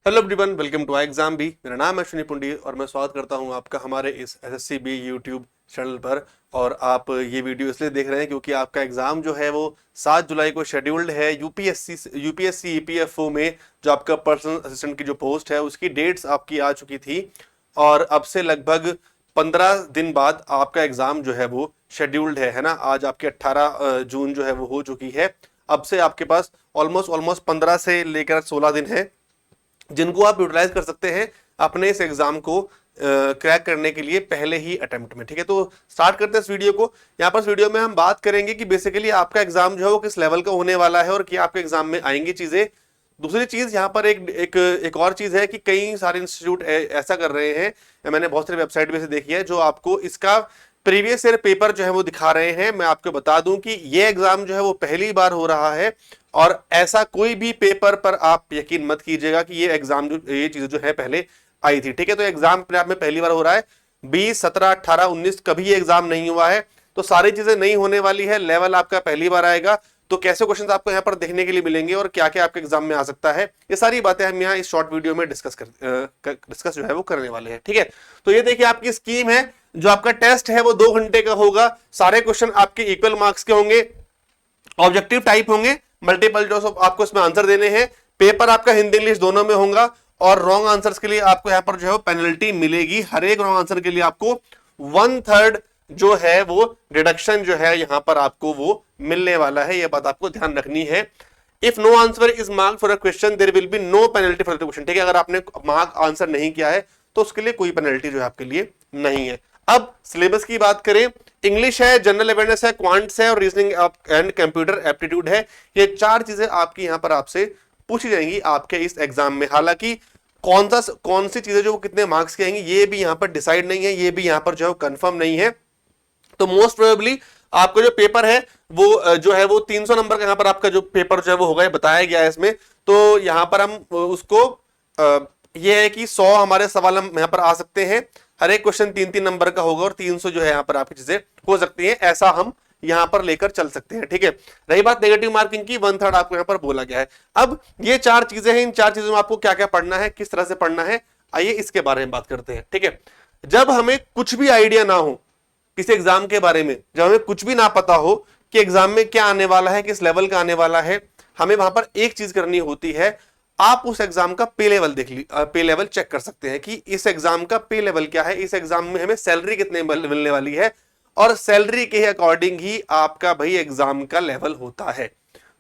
Hello everyone, welcome to exam भी। मेरा नाम है अश्विनी पुंडी और मैं स्वागत करता हूं आपका हमारे इस एसएससी बी यूट्यूब चैनल पर। और आप ये वीडियो इसलिए देख रहे हैं क्योंकि आपका एग्जाम जो है वो 7 जुलाई को शेड्यूल्ड है। यूपीएससी ईपीएफओ में जो आपका पर्सनल असिस्टेंट की जो पोस्ट है उसकी डेट्स आपकी आ चुकी थी और अब से लगभग 15 दिन बाद आपका एग्जाम जो है वो शेड्यूल्ड है ना। आज आपके 18 जून जो है वो हो चुकी है। अब से आपके पास ऑलमोस्ट 15 से लेकर 16 दिन है जिनको आप यूटिलाइज कर सकते हैं अपने इस एग्जाम को क्रैक करने के लिए पहले ही अटेम्प्ट में। ठीक है, तो स्टार्ट करते हैं इस वीडियो को। यहाँ पर इस वीडियो में हम बात करेंगे कि बेसिकली आपका एग्जाम जो है वो किस लेवल का होने वाला है और क्या आपके एग्जाम में आएंगी चीजें। दूसरी चीज यहाँ पर एक और चीज है कि कई सारे इंस्टीट्यूट ऐसा कर रहे हैं, मैंने बहुत सारी वेबसाइट में से देखी है, जो आपको इसका प्रीवियस ईयर पेपर जो है वो दिखा रहे हैं। मैं आपको बता दूं कि ये एग्जाम जो है वो पहली बार हो रहा है और ऐसा कोई भी पेपर पर आप यकीन मत कीजिएगा कि ये एग्जाम जो ये चीजें जो है पहले आई थी। ठीक है, तो एग्जाम अपने आप में पहली बार हो रहा है। 20, 17, 18, 19 कभी ये एग्जाम नहीं हुआ है, तो सारी चीजें नहीं होने वाली है। लेवल आपका पहली बार आएगा, तो कैसे क्वेश्चंस आपको यहाँ पर देखने के लिए मिलेंगे और क्या क्या आपके एग्जाम में आ सकता है, ये सारी बातें हम यहाँ इस शॉर्ट वीडियो में डिस्कस जो है वो करने वाले हैं। ठीक है, तो ये देखिए आपकी स्कीम है। जो आपका टेस्ट है वो 2 घंटे का होगा। सारे क्वेश्चन आपके इक्वल मार्क्स के होंगे, ऑब्जेक्टिव टाइप होंगे, मल्टीपल चॉइस आपको इसमें आंसर देने हैं। पेपर आपका हिंदी इंग्लिश दोनों में होगा और रॉन्ग आंसर्स के लिए आपको यहाँ पर जो है पेनल्टी मिलेगी। हर एक रॉन्ग आंसर के लिए आपको 1/3 जो है वो डिडक्शन जो है यहाँ पर आपको वो मिलने वाला है। यह बात आपको ध्यान रखनी है। If no answer is marked for a question there will be no penalty for the question. ठीक है, अगर आपने मार्क आंसर नहीं किया है तो उसके लिए कोई पेनल्टी जो है आपके लिए नहीं है। अब सिलेबस की बात करें, इंग्लिश है, जनरल अवेयरनेस है, क्वांट्स है और रीजनिंग एंड कंप्यूटर एप्टीट्यूड है। ये 4 चीजें आपकी यहां पर आपसे पूछी जाएंगी आपके इस एग्जाम में। हालांकि कौन सी चीजें जो कितने मार्क्स की आएंगी ये भी यहां पर डिसाइड नहीं है, ये भी यहां पर जो है कंफर्म नहीं है। तो मोस्ट प्रोबेबली आपका जो पेपर है वो जो है वो 300 नंबर का यहाँ पर आपका जो पेपर जो है वो होगा, बताया गया है इसमें। तो यहाँ पर हम उसको ये है कि 100 हमारे सवाल हम यहाँ पर आ सकते हैं। हर एक क्वेश्चन 3-3 नंबर का होगा और 300 जो है यहाँ पर आपकी चीजें हो सकती हैं, ऐसा हम यहाँ पर लेकर चल सकते हैं। ठीक है, रही बात नेगेटिव मार्किंग की, 1/3 आपको यहाँ पर बोला गया है। अब ये 4 चीजें हैं, इन 4 चीजों में आपको क्या क्या पढ़ना है, किस तरह से पढ़ना है, आइए इसके बारे में बात करते हैं। ठीक है, जब हमें कुछ भी आइडिया ना हो किसी एग्जाम के बारे में, जब हमें कुछ भी ना पता हो कि एग्जाम में क्या आने वाला है, किस लेवल का आने वाला है, हमें वहां पर एक चीज करनी होती है। आप उस एग्जाम का पे लेवल पे लेवल चेक कर सकते हैं कि इस एग्जाम का पे लेवल क्या है, इस एग्जाम में हमें सैलरी कितने मिलने वाली है, और सैलरी के अकॉर्डिंग ही आपका भाई एग्जाम का लेवल होता है।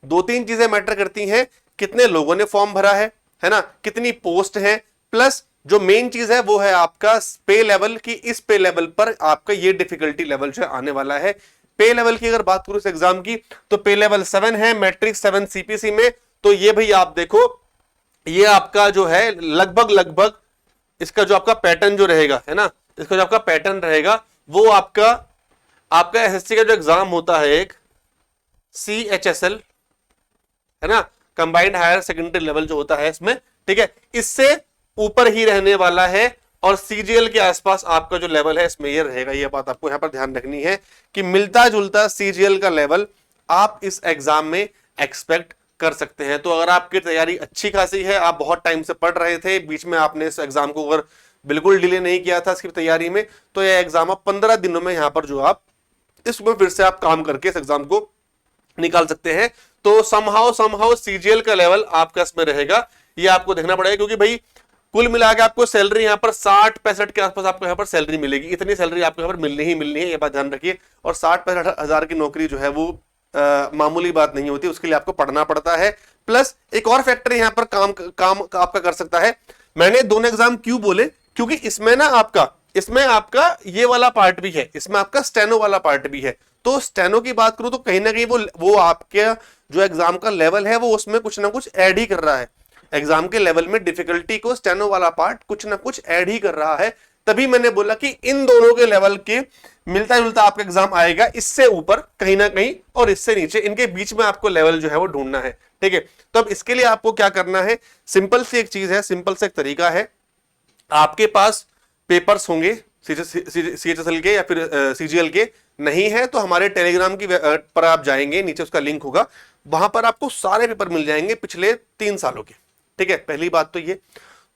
2-3 चीजें मैटर करती हैं, कितने लोगों ने फॉर्म भरा है ना, कितनी पोस्ट है, प्लस जो मेन चीज है वो है आपका पे लेवल की, इस पे लेवल पर आपका ये डिफिकल्टी लेवल जो आने वाला है। पे लेवल की अगर बात करूं इस एग्जाम की, तो पे लेवल 7 है मैट्रिक 7 सीपीसी में। तो ये भाई आप देखो, ये आपका जो है लगभग इसका जो आपका पैटर्न जो रहेगा है ना, इसका जो आपका पैटर्न रहेगा वो आपका एसएससी का जो एग्जाम होता है एक CHSL है ना, कंबाइंड हायर सेकेंडरी लेवल जो होता है इसमें, ठीक है, इससे ऊपर ही रहने वाला है और सीजीएल के आसपास आपका जो लेवल है इसमें ये रहेगा। ये बात आपको यहां पर ध्यान रखनी है कि मिलता जुलता सीजीएल का लेवल आप इस एग्जाम में एक्सपेक्ट कर सकते हैं। तो अगर आपकी तैयारी अच्छी खासी है, आप बहुत टाइम से पढ़ रहे थे, बीच में आपने इस एग्जाम को अगर बिल्कुल डिले नहीं किया था इसकी तैयारी में, तो यह एग्जाम आप 15 दिनों में यहां पर जो आप इसमें फिर से आप काम करके इस एग्जाम को निकाल सकते हैं। तो समहाउ सीजीएल का लेवल आपका इसमें रहेगा, ये आपको देखना पड़ेगा, क्योंकि भाई कुल मिला के आपको सैलरी यहाँ पर 60-65 के आसपास आपको यहाँ पर सैलरी मिलेगी। इतनी सैलरी आपको यहाँ पर मिलनी ही मिलनी है, ये बात ध्यान रखिए। और 60-65 हजार की नौकरी जो है वो मामूली बात नहीं होती, उसके लिए आपको पढ़ना पड़ता है। प्लस एक और फैक्टर यहाँ पर काम आपका कर सकता है। मैंने दोनों एग्जाम क्यों बोले, क्योंकि इसमें आपका ये वाला पार्ट भी है, इसमें आपका स्टेनो वाला पार्ट भी है। तो स्टेनो की बात करूं तो कहीं ना कहीं वो आपके जो एग्जाम का लेवल है वो उसमें कुछ ना कुछ ऐड ही कर रहा है। एग्जाम के लेवल में डिफिकल्टी को स्टेनो वाला पार्ट कुछ ना कुछ ऐड ही कर रहा है। तभी मैंने बोला कि इन दोनों के लेवल के मिलता जुलता आपका एग्जाम आएगा, इससे ऊपर कहीं ना कहीं और इससे नीचे, इनके बीच में आपको लेवल जो है वो ढूंढना है। ठीक है, तो अब इसके लिए आपको क्या करना है, सिंपल सी एक चीज है, सिंपल सा एक तरीका है। आपके पास पेपर्स होंगे CHSL के या फिर CGL के, नहीं है तो हमारे टेलीग्राम की पर आप जाएंगे, नीचे उसका लिंक होगा, वहां पर आपको सारे पेपर मिल जाएंगे पिछले 3 सालों के। ठीक है, पहली बात तो ये।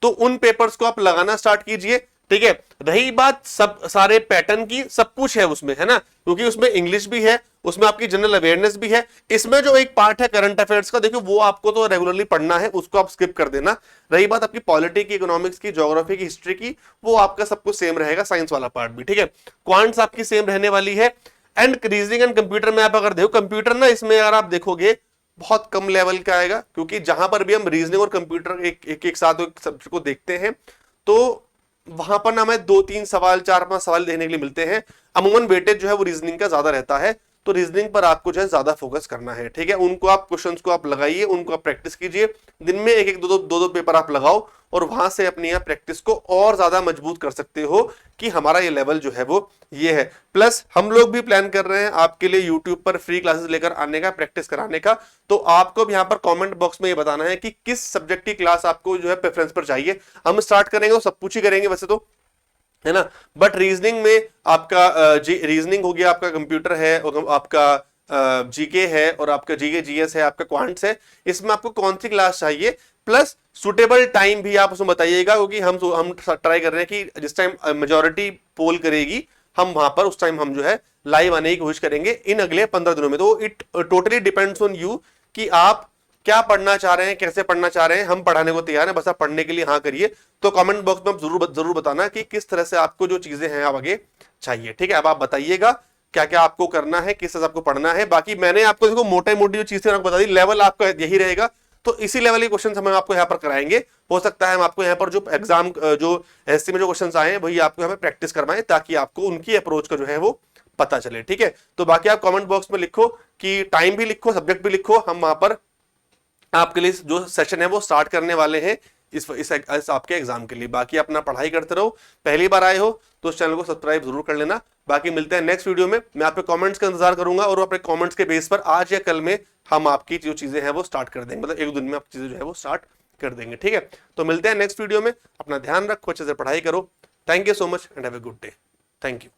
तो उन पेपर्स को आप लगाना स्टार्ट कीजिए। ठीक है, रही बात सब सारे पैटर्न की, सब कुछ है उसमें, है ना, क्योंकि उसमें इंग्लिश भी है, उसमें आपकी जनरल अवेयरनेस भी है। इसमें जो एक पार्ट है करंट अफेयर्स का, देखो वो आपको तो रेगुलरली पढ़ना है, उसको आप स्किप कर देना। रही बात आपकी पॉलिटी की, इकोनॉमिक्स की, ज्योग्राफी की, हिस्ट्री की, वो आपका सब कुछ सेम रहेगा, साइंस वाला पार्ट भी। ठीक है, क्वांट्स आपकी सेम रहने वाली है। एंड रीजनिंग एंड कंप्यूटर में आप अगर देखो, कंप्यूटर ना इसमें अगर आप देखोगे बहुत कम लेवल का आएगा, क्योंकि जहां पर भी हम रीजनिंग और कंप्यूटर एक साथ एक सब्जेक्ट को देखते हैं, तो वहां पर ना हमें 2-3 सवाल, 4-5 सवाल देखने के लिए मिलते हैं। अमूमन वेटेज जो है वो रीजनिंग का ज्यादा रहता है, तो रीजनिंग पर आपको जो है ज्यादा फोकस करना है। ठीक है, उनको आप क्वेश्चंस को आप लगाइए, उनको आप प्रैक्टिस कीजिए, दिन में एक एक दो दो पेपर आप लगाओ, और वहां से अपनी यहाँ प्रैक्टिस को और ज्यादा मजबूत कर सकते हो कि हमारा ये लेवल जो है वो ये है। प्लस हम लोग भी प्लान कर रहे हैं आपके लिए यूट्यूब पर फ्री क्लासेस लेकर आने का, प्रैक्टिस कराने का। तो आपको भी यहाँ पर कमेंट बॉक्स में ये बताना है कि किस सब्जेक्ट की क्लास आपको जो है प्रेफरेंस पर चाहिए। हम स्टार्ट करेंगे तो सब कुछ ही करेंगे वैसे तो, है ना, बट रीजनिंग में आपका रीजनिंग हो गया, आपका कंप्यूटर है, और आपका जीके है, और आपका जीके जीएस है, आपका क्वांट्स है, इसमें आपको कौन सी क्लास चाहिए, प्लस सुटेबल टाइम भी आप उसमें बताइएगा, क्योंकि हम ट्राई कर रहे हैं कि जिस टाइम मेजॉरिटी पोल करेगी, हम वहां पर उस टाइम हम जो है लाइव आने की कोशिश करेंगे इन अगले 15 दिनों में। तो it totally depends on you कि आप क्या पढ़ना चाह रहे हैं, कैसे पढ़ना चाह रहे हैं। हम पढ़ाने को तैयार हैं, बस आप पढ़ने के लिए हाँ करिए। तो कमेंट बॉक्स में आप जरूर बताना कि किस तरह से आपको जो चीजें हैं आप आगे चाहिए। ठीक है, अब आप बताइएगा क्या क्या आपको करना है, किस तरह से आपको पढ़ना है। बाकी मैंने आपको देखो मोटे मोटी जो चीजें आपको बता दी, लेवल आपका यही रहेगा, तो इसी लेवल के क्वेश्चन हम आपको यहाँ पर कराएंगे। हो सकता है हम आपको यहाँ पर जो एग्जाम जो एससी में जो क्वेश्चन आए हैं वही आपको यहाँ पर प्रैक्टिस करवाएं, ताकि आपको उनकी अप्रोच का जो है वो पता चले। ठीक है, तो बाकी आप कमेंट बॉक्स में लिखो कि टाइम भी लिखो, सब्जेक्ट भी लिखो, हम वहां पर आपके लिए जो सेशन है वो स्टार्ट करने वाले हैं इस आपके एग्जाम के लिए। बाकी अपना पढ़ाई करते रहो। पहली बार आए हो तो इस चैनल को सब्सक्राइब जरूर कर लेना। बाकी मिलते हैं नेक्स्ट वीडियो में। मैं आपके कमेंट्स का इंतजार करूंगा, और अपने कमेंट्स के बेस पर आज या कल में हम आपकी जो चीजें हैं वो स्टार्ट कर देंगे, मतलब 1-2 दिन में आप चीजें जो है वो स्टार्ट कर देंगे। ठीक है, तो मिलते हैं नेक्स्ट वीडियो में। अपना ध्यान रखो, अच्छे से पढ़ाई करो। Thank you so much and have a good day. Thank you.